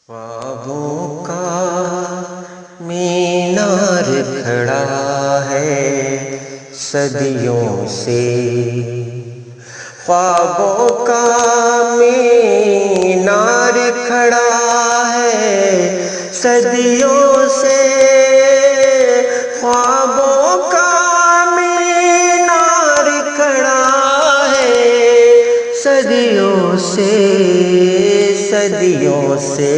ख्वाबों का मीनार खड़ा है सदियों से। ख्वाबों का मीनार खड़ा है सदियों से। ख्वाबों का मीनार खड़ा है सदियों से, सदियों से।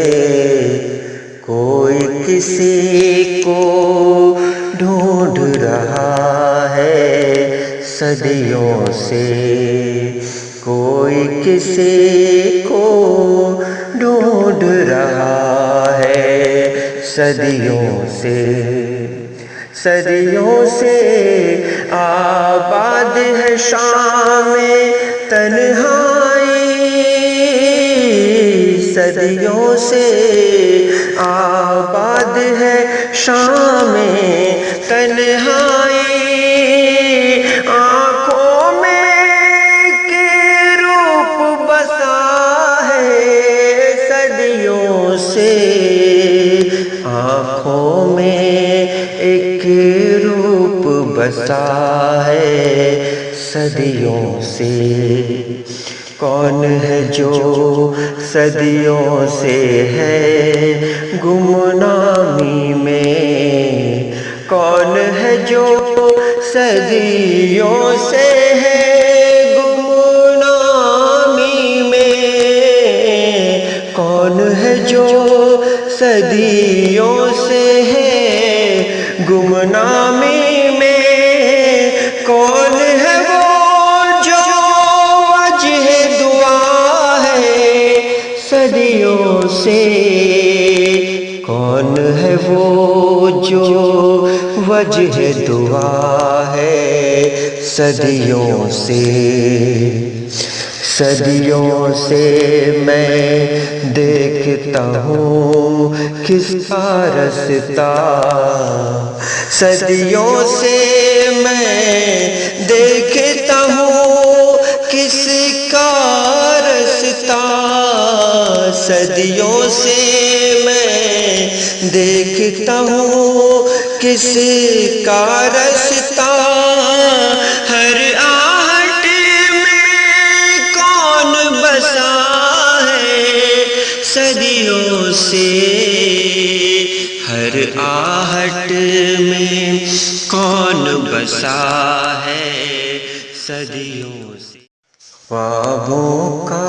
कोई किसी को ढूंढ रहा है सदियों से। कोई किसी को ढूंढ रहा है सदियों से। सदियों से आबाद है शाम में तन्हाई। सदियों से आबाद है शाम में तन्हाई। आँखों में के रूप बसा है सदियों से। आँखों में एक रूप बसा है सदियों से। कौन है जो सदियों से है गुमनामी में। कौन है जो सदियों से है गुमनामी में। कौन है जो सदियों से है गुमनामी में। कौन है वो जो वजह दुआ है सदियों से। कौन है वो जो वजह दुआ है सदियों से। सदियों से मैं देखता हूँ किसका रास्ता। सदियों से मैं देखता हूँ किसका रास्ता। सदियों से मैं देखता हूँ किसका रास्ता। हर आहट में कौन बसा है सदियों से। हर आहट में कौन बसा है सदियों से। ख्वाबों का